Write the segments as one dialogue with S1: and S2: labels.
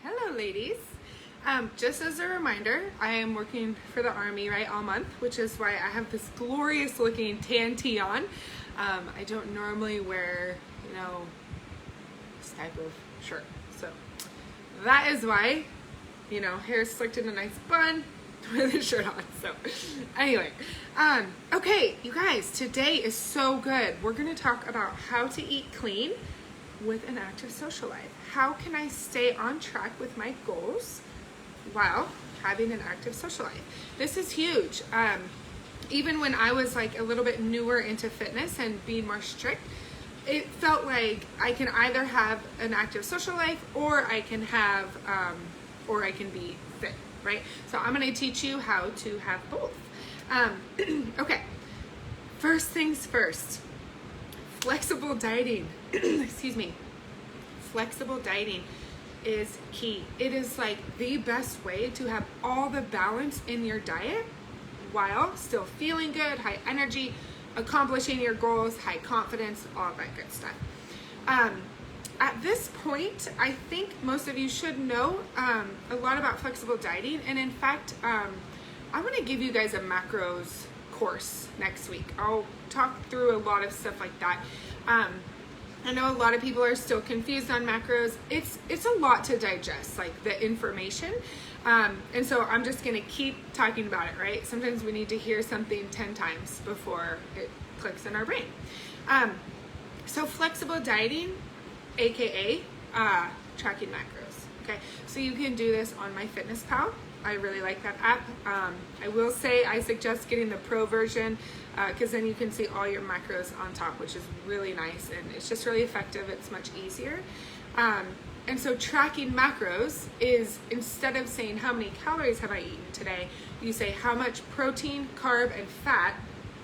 S1: Hello, ladies. Just as a reminder, I am working for the Army, right, all month, which is why I have this glorious looking tan tee on. I don't normally wear, this type of shirt. So that is why, hair slicked in a nice bun with a shirt on. So anyway, okay, you guys, today is so good. We're going to talk about how to eat clean with an active social life. How can I stay on track with my goals while having an active social life? This is huge. Even when I was like a little bit newer into fitness and being more strict, it felt like I can either have an active social life or I can have, or I can be fit, right? So I'm going to teach you how to have both. Okay. First things first, flexible dieting, excuse me. Flexible dieting is key. It is like the best way to have all the balance in your diet while still feeling good, high energy, accomplishing your goals, high confidence, all that good stuff. At this point, I think most of you should know a lot about flexible dieting. And in fact, I'm going to give you guys a macros course next week. I'll talk through a lot of stuff like that. I know a lot of people are still confused on macros. It's a lot to digest, like the information. And so I'm just going to keep talking about it, right? Sometimes we need to hear something 10 times before it clicks in our brain. So flexible dieting, AKA tracking macros. Okay, so you can do this on MyFitnessPal. I really like that app. I will say I suggest getting the pro version because then you can see all your macros on top, which is really nice, and it's just really effective. It's much easier. And so tracking macros is, instead of saying how many calories have I eaten today, you say how much protein, carb, and fat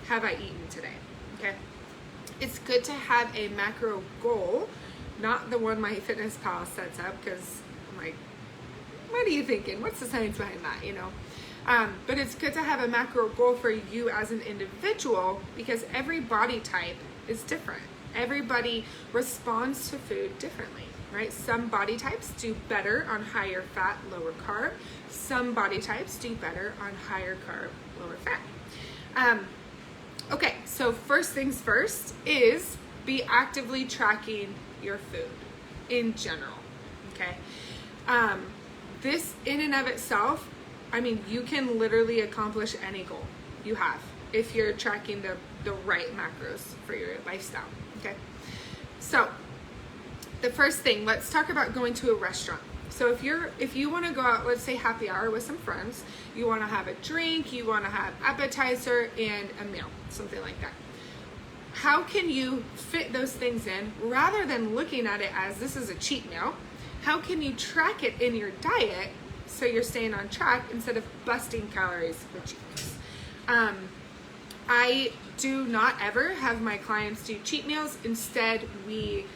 S1: have I eaten today, okay? It's good to have a macro goal, not the one MyFitnessPal sets up, because I'm like, what are you thinking? What's the science behind that, But it's good to have a macro goal for you as an individual because every body type is different. Everybody responds to food differently, right? Some body types do better on higher fat, lower carb. Some body types do better on higher carb, lower fat. Okay, so first things first is be actively tracking your food in general, okay? This in and of itself, I mean, you can literally accomplish any goal you have if you're tracking the right macros for your lifestyle, okay? So the first thing, let's talk about going to a restaurant. So if you want to go out, let's say happy hour with some friends, you want to have a drink, you want to have appetizer and a meal, something like that. How can you fit those things in rather than looking at it as this is a cheat meal? How can you track it in your diet so you're staying on track instead of busting calories with cheat meals? I do not ever have my clients do cheat meals. Instead, we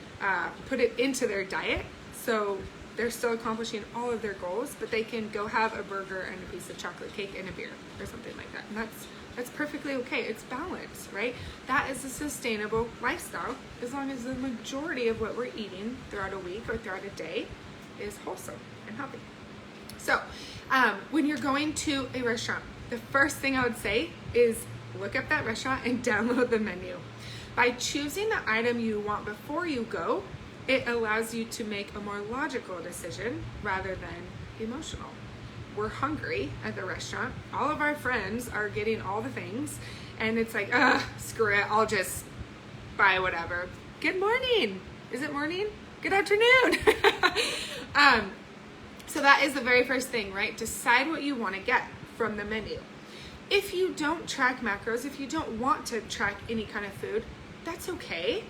S1: put it into their diet so they're still accomplishing all of their goals, but they can go have a burger and a piece of chocolate cake and a beer or something like that. And that's perfectly okay. It's balance, right? That is a sustainable lifestyle as long as the majority of what we're eating throughout a week or throughout a day is wholesome and healthy. So when you're going to a restaurant, the first thing I would say is look up that restaurant and download the menu. By choosing the item you want before you go, it allows you to make a more logical decision rather than emotional. We're hungry at the restaurant. All of our friends are getting all the things. And it's like, screw it. I'll just buy whatever. Good morning. Is it morning? Good afternoon. So that is the very first thing, right? Decide what you want to get from the menu. If you don't track macros, if you don't want to track any kind of food, that's okay.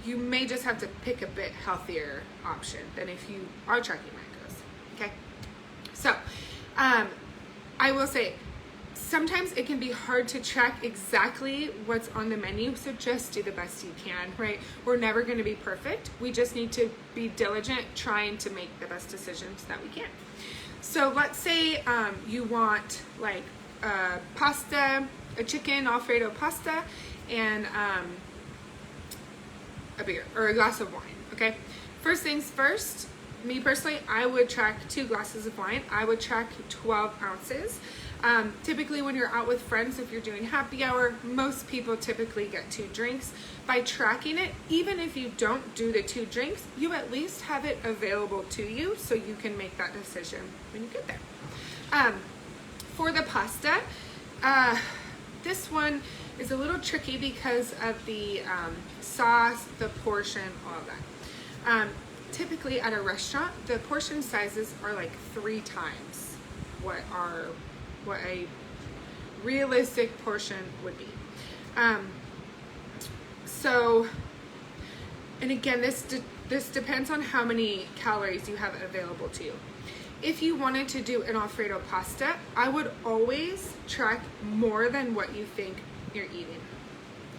S1: You may just have to pick a bit healthier option than if you are tracking macros, okay? So, I will say, sometimes it can be hard to track exactly what's on the menu, so just do the best you can, right? We're never going to be perfect. We just need to be diligent trying to make the best decisions that we can. So let's say you want like pasta, a chicken Alfredo pasta, and a beer or a glass of wine, okay? First things first, me personally, I would track 2 glasses of wine. I would track 12 ounces. Typically when you're out with friends, if you're doing happy hour, most people typically get 2 drinks. By tracking it, even if you don't do the 2 drinks, you at least have it available to you so you can make that decision when you get there. For the pasta, this one is a little tricky because of the sauce, the portion, all of that. Typically at a restaurant, the portion sizes are like 3 times what a realistic portion would be. So, and again, this depends on how many calories you have available to you. If you wanted to do an Alfredo pasta, I would always track more than what you think you're eating.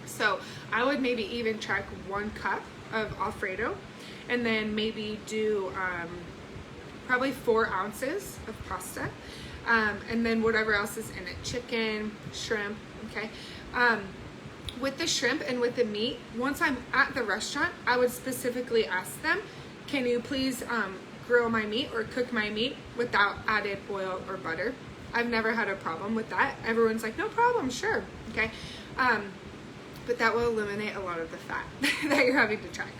S1: So I would maybe even track 1 cup of Alfredo, and then maybe do probably 4 ounces of pasta, and then whatever else is in it, chicken, shrimp, okay? With the shrimp and with the meat, once I'm at the restaurant, I would specifically ask them, can you please grill my meat or cook my meat without added oil or butter? I've never had a problem with that. Everyone's like, no problem, sure, okay? But that will eliminate a lot of the fat that you're having to track.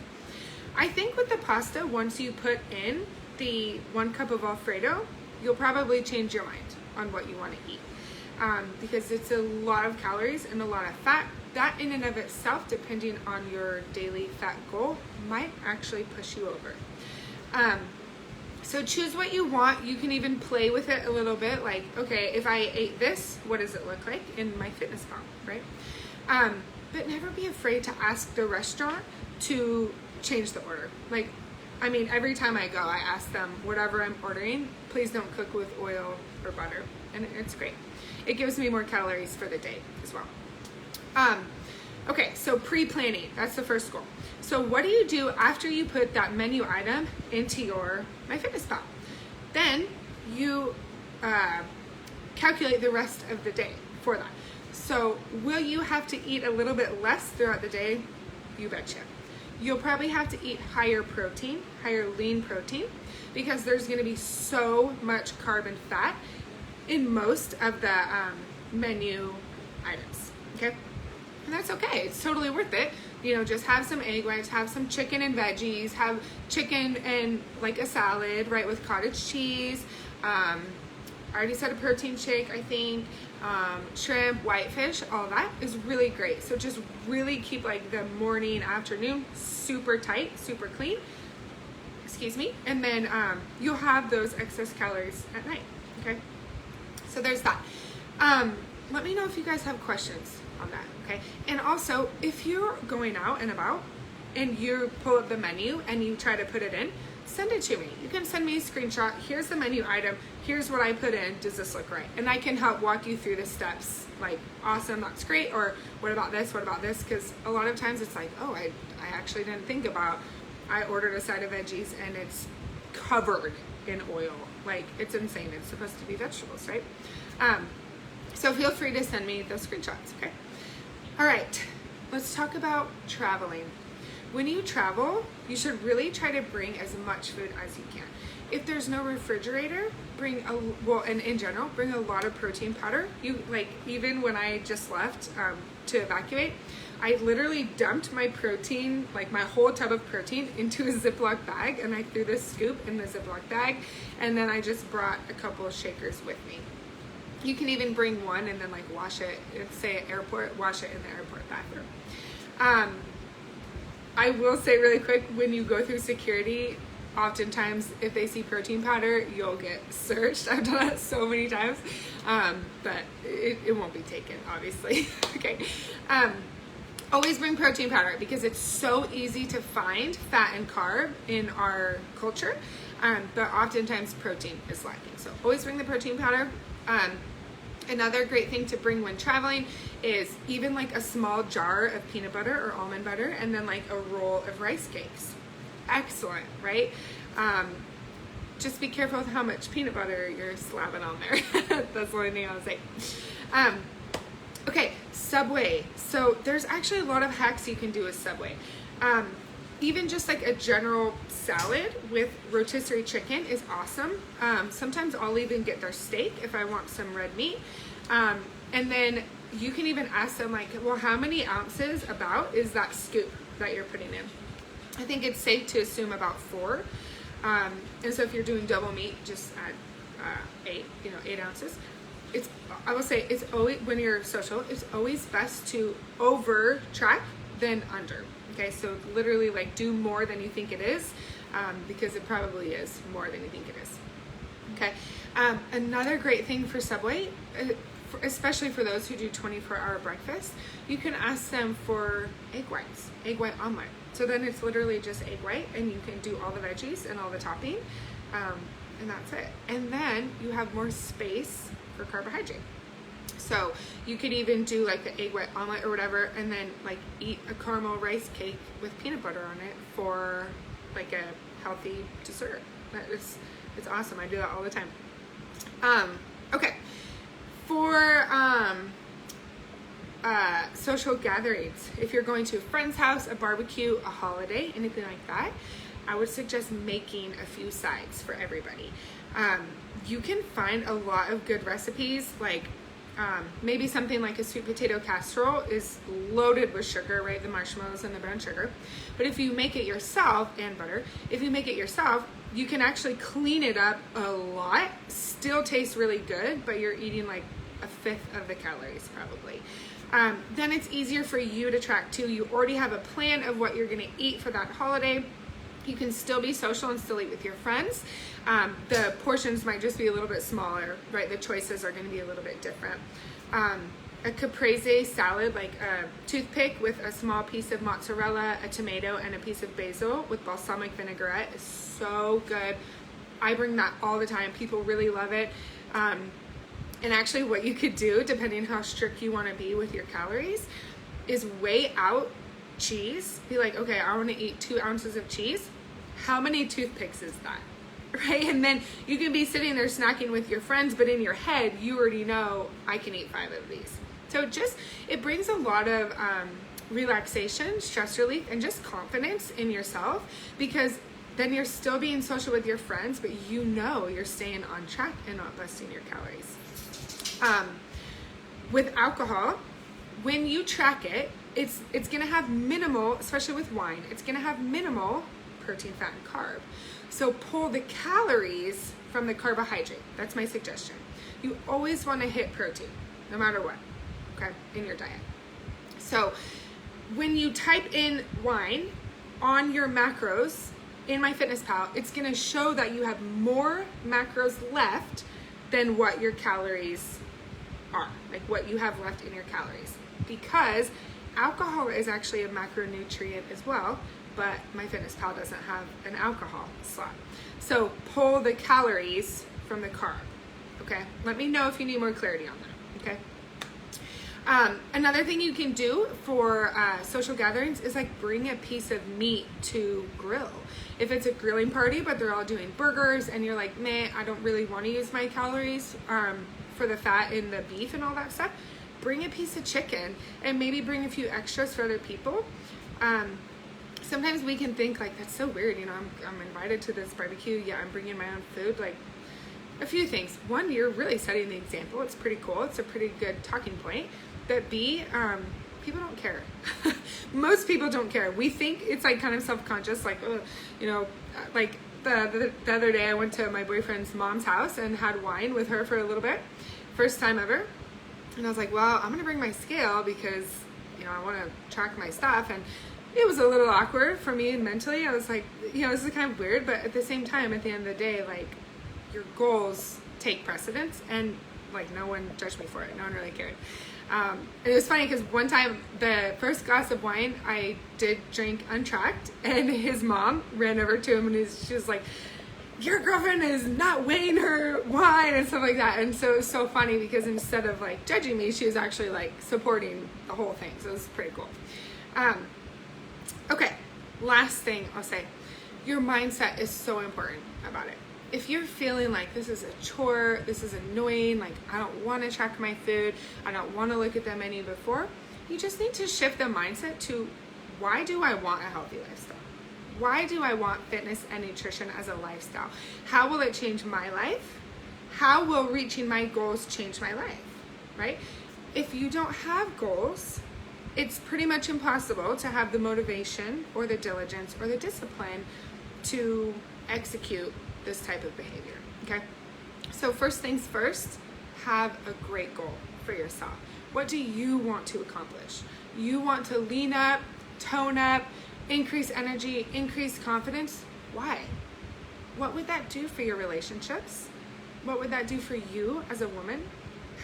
S1: I think with the pasta, once you put in the 1 cup of Alfredo, you'll probably change your mind on what you want to eat, because it's a lot of calories and a lot of fat. That in and of itself, depending on your daily fat goal, might actually push you over. So choose what you want. You can even play with it a little bit, like, okay, if I ate this, what does it look like in my fitness pal, right? But never be afraid to ask the restaurant to change the order. Like, I mean, every time I go, I ask them, whatever I'm ordering, please don't cook with oil or butter. And it's great. It gives me more calories for the day as well. Okay, so pre-planning, that's the first goal. So what do you do after you put that menu item into your MyFitnessPal? Then you calculate the rest of the day for that. So will you have to eat a little bit less throughout the day? You betcha. You'll probably have to eat higher protein, higher lean protein, because there's going to be so much carb and fat in most of the menu items, okay? And that's okay. It's totally worth it. You know, just have some egg whites, have some chicken and veggies, have chicken and like a salad, right, with cottage cheese. I already said a protein shake, I think. Shrimp, whitefish, all that is really great. So just really keep like the morning, afternoon super tight, super clean, excuse me, and then you'll have those excess calories at night, okay? So there's that. Let me know if you guys have questions on that, okay? And also, if you're going out and about and you pull up the menu and you try to put it in, send it to me. You can send me a screenshot. Here's the menu item. Here's what I put in. Does this look right? And I can help walk you through the steps. Like, awesome, that's great. Or what about this? What about this? Because a lot of times it's like, oh, I actually didn't think about, I ordered a side of veggies and it's covered in oil. Like, it's insane. It's supposed to be vegetables, right? So feel free to send me those screenshots, okay? All right, let's talk about traveling. When you travel, you should really try to bring as much food as you can. If there's no refrigerator, and in general, bring a lot of protein powder. You, like, even when I just left to evacuate, I literally dumped my protein, like my whole tub of protein, into a Ziploc bag, and I threw this scoop in the Ziploc bag, and then I just brought a couple of shakers with me. You can even bring one and then like wash it, say at airport, wash it in the airport bathroom. I will say really quick, when you go through security, oftentimes if they see protein powder, you'll get searched. I've done that so many times, but it won't be taken, obviously. Okay. Always bring protein powder because it's so easy to find fat and carb in our culture, but oftentimes protein is lacking. So always bring the protein powder. Another great thing to bring when traveling is even like a small jar of peanut butter or almond butter, and then like a roll of rice cakes. Excellent, right? Just be careful with how much peanut butter you're slapping on there. That's the only thing I'll say. Okay, Subway. So there's actually a lot of hacks you can do with Subway. Even just like a general salad with rotisserie chicken is awesome. Sometimes I'll even get their steak if I want some red meat. And then you can even ask them like, well, how many ounces about is that scoop that you're putting in? I think it's safe to assume about 4. And so if you're doing double meat, just add 8 ounces. I will say it's always, when you're social, it's always best to over track than under. Okay, so literally like do more than you think it is, because it probably is more than you think it is. Okay, another great thing for Subway, especially for those who do 24-hour breakfast, you can ask them for egg white omelet. So then it's literally just egg white, and you can do all the veggies and all the topping, and that's it. And then you have more space for carbohydrate. So you could even do like the egg white omelet or whatever, and then like eat a caramel rice cake with peanut butter on it for like a healthy dessert. It's awesome. I do that all the time. Okay. For social gatherings, if you're going to a friend's house, a barbecue, a holiday, anything like that, I would suggest making a few sides for everybody. You can find a lot of good recipes, like maybe something like a sweet potato casserole is loaded with sugar, right? The marshmallows and the brown sugar. But if you make it yourself, and butter, if you make it yourself, you can actually clean it up a lot, still tastes really good, but you're eating like 1/5 of the calories probably. Then it's easier for you to track too. You already have a plan of what you're gonna eat for that holiday. You can still be social and still eat with your friends. The portions might just be a little bit smaller, right? The choices are gonna be a little bit different. A caprese salad, like a toothpick with a small piece of mozzarella, a tomato, and a piece of basil with balsamic vinaigrette is so good. I bring that all the time. People really love it. And actually what you could do, depending on how strict you wanna be with your calories, is weigh out cheese. Be like, okay, I wanna eat 2 ounces of cheese. How many toothpicks is that? Right? And then you can be sitting there snacking with your friends, but in your head, you already know I can eat 5 of these. So it brings a lot of relaxation, stress relief, and just confidence in yourself, because then you're still being social with your friends, but you know you're staying on track and not busting your calories. With alcohol, when you track it, it's gonna have minimal, especially with wine, it's gonna have minimal protein, fat, and carb. So pull the calories from the carbohydrate. That's my suggestion. You always want to hit protein, no matter what, okay, in your diet. So when you type in wine on your macros in MyFitnessPal, it's going to show that you have more macros left than what your calories are, like what you have left in your calories, because alcohol is actually a macronutrient as well, but MyFitnessPal doesn't have an alcohol slot. So pull the calories from the carb, okay? Let me know if you need more clarity on that, okay? Another thing you can do for social gatherings is like bring a piece of meat to grill. If it's a grilling party, but they're all doing burgers and you're like, meh, I don't really want to use my calories for the fat in the beef and all that stuff, bring a piece of chicken and maybe bring a few extras for other people. Sometimes we can think like, that's so weird, you know, I'm invited to this barbecue, yeah, I'm bringing my own food. Like, a few things. One, you're really setting the example. It's pretty cool. It's a pretty good talking point. But B, people don't care. Most people don't care. We think it's like kind of self-conscious, like, you know, like the other day I went to my boyfriend's mom's house and had wine with her for a little bit. First time ever. And I was like, well, I'm going to bring my scale because, you know, I want to track my stuff. And it was a little awkward for me mentally. I was like, you know, this is kind of weird, but at the same time, at the end of the day, like, your goals take precedence, and like, no one judged me for it. No one really cared. And it was funny because one time, the first glass of wine I did drink untracked, and his mom ran over to him and she was like, your girlfriend is not weighing her wine and stuff like that. And so it was so funny because instead of like judging me, she was actually like supporting the whole thing. So it was pretty cool. Okay, last thing I'll say, your mindset is so important about it. If you're feeling like this is a chore, this is annoying, like I don't want to track my food, I don't want to look at the menu before, you just need to shift the mindset to, why do I want a healthy lifestyle? Why do I want fitness and nutrition as a lifestyle? How will it change my life? How will reaching my goals change my life, right? If you don't have goals, it's pretty much impossible to have the motivation or the diligence or the discipline to execute this type of behavior, okay? So first things first, have a great goal for yourself. What do you want to accomplish? You want to lean up, tone up, increase energy, increase confidence. Why? What would that do for your relationships? What would that do for you as a woman?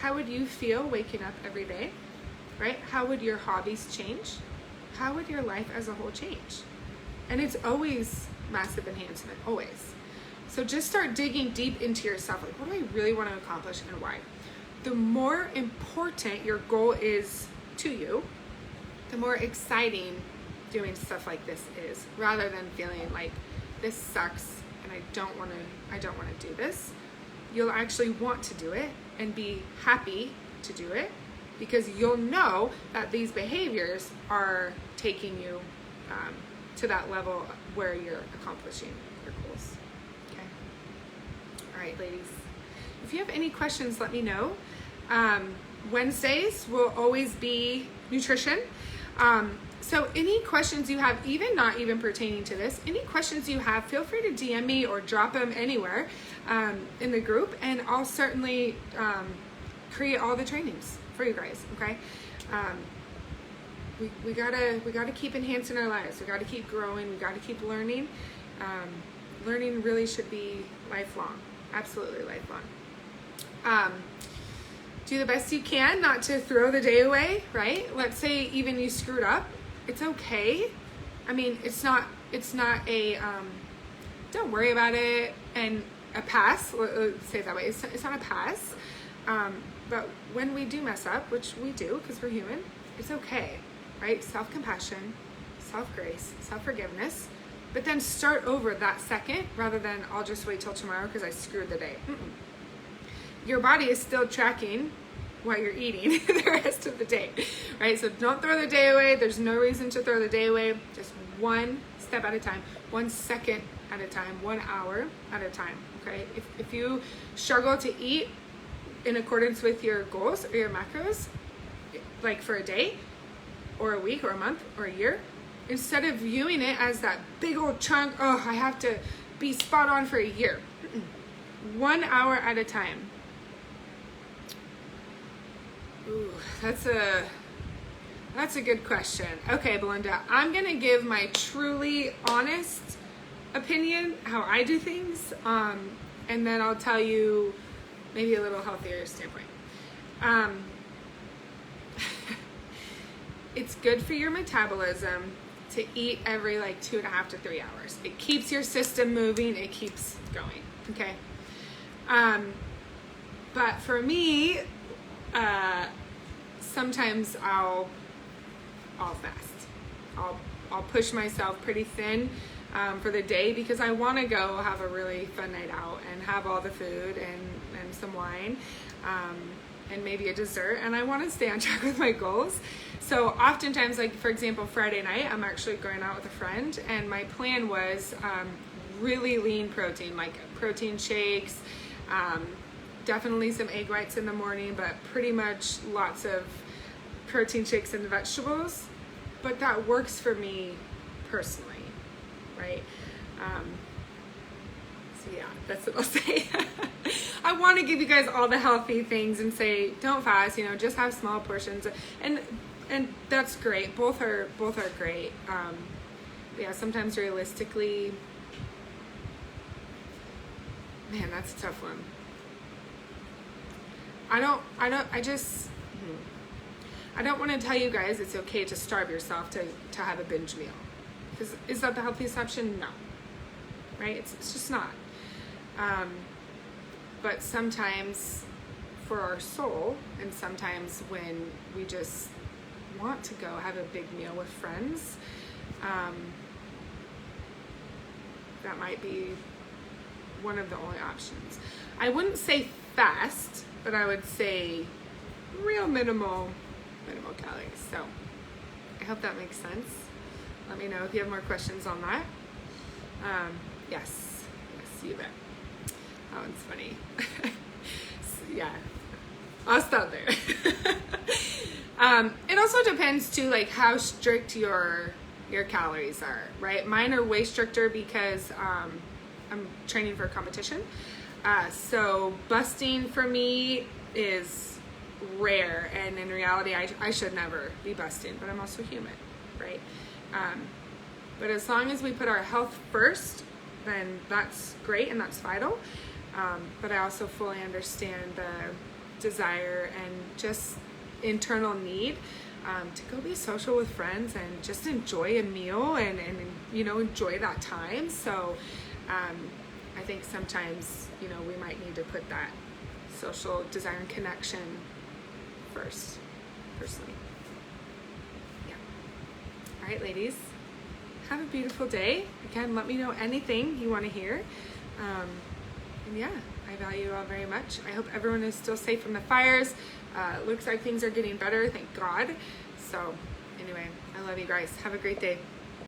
S1: How would you feel waking up every day, right? How would your hobbies change? How would your life as a whole change? And it's always massive enhancement, always. So just start digging deep into yourself. Like, what do I really want to accomplish and why? The more important your goal is to you, the more exciting doing stuff like this is, rather than feeling like this sucks and I don't want to do this. You'll actually want to do it and be happy to do it, because you'll know that these behaviors are taking you to that level where you're accomplishing your goals. Okay. All right, ladies. If you have any questions, let me know. Wednesdays will always be nutrition. So any questions you have, even not even pertaining to this, any questions you have, feel free to DM me or drop them anywhere in the group, and I'll certainly create all the trainings for you guys, okay? We gotta keep enhancing our lives. We gotta keep growing. We gotta keep learning. Learning really should be lifelong, absolutely lifelong. Do the best you can not to throw the day away, right? Let's say even you screwed up. It's okay. I mean, it's not a, don't worry about it, and a pass, let's say it that way. It's not a pass. But when we do mess up, which we do because we're human, it's okay, right? Self-compassion, self-grace, self-forgiveness, but then start over that second rather than I'll just wait till tomorrow because I screwed the day. Your body is still tracking what you're eating the rest of the day, right? So don't throw the day away. There's no reason to throw the day away. Just one step at a time, 1 second at a time, 1 hour at a time, okay? If you struggle to eat in accordance with your goals or your macros, like for a day or a week or a month or a year, instead of viewing it as that big old chunk, oh, I have to be spot on for a year. 1 hour at a time. Ooh, that's a good question. Okay, Belinda, I'm gonna give my truly honest opinion, how I do things, and then I'll tell you maybe a little healthier standpoint. It's good for your metabolism to eat every like 2.5 to 3 hours. It keeps your system moving, it keeps going, okay? But for me, sometimes I'll fast. I'll push myself pretty thin for the day because I want to go have a really fun night out and have all the food and some wine and maybe a dessert, and I want to stay on track with my goals. So oftentimes, like for example, Friday night, I'm actually going out with a friend, and my plan was really lean protein, like protein shakes, definitely some egg whites in the morning, but pretty much lots of protein shakes and vegetables. But that works for me personally, right? So yeah, that's what I'll say. I want to give you guys all the healthy things and say, don't fast, just have small portions, and that's great. Both are great. Yeah, sometimes realistically, man, that's a tough one. I don't want to tell you guys it's okay to starve yourself to have a binge meal. Because is that the healthiest option? No. Right? It's just not. But sometimes for our soul, and sometimes when we just want to go have a big meal with friends, that might be one of the only options. I wouldn't say fast, but I would say real minimal calories. So I hope that makes sense. Let me know if you have more questions on that. Yes, you bet. That one's funny. Yeah, I'll stop there. It also depends too, like how strict your calories are, right? Mine are way stricter because I'm training for a competition. So busting for me is rare, and in reality, I should never be busting, but I'm also human, right? But as long as we put our health first, then that's great and that's vital. But I also fully understand the desire and just internal need to go be social with friends and just enjoy a meal and enjoy that time. So I think sometimes, we might need to put that social desire and connection first, personally. Yeah. All right, ladies, have a beautiful day. Again, let me know anything you want to hear. And yeah, I value you all very much. I hope everyone is still safe from the fires. It looks like things are getting better, thank God. So anyway, I love you guys. Have a great day.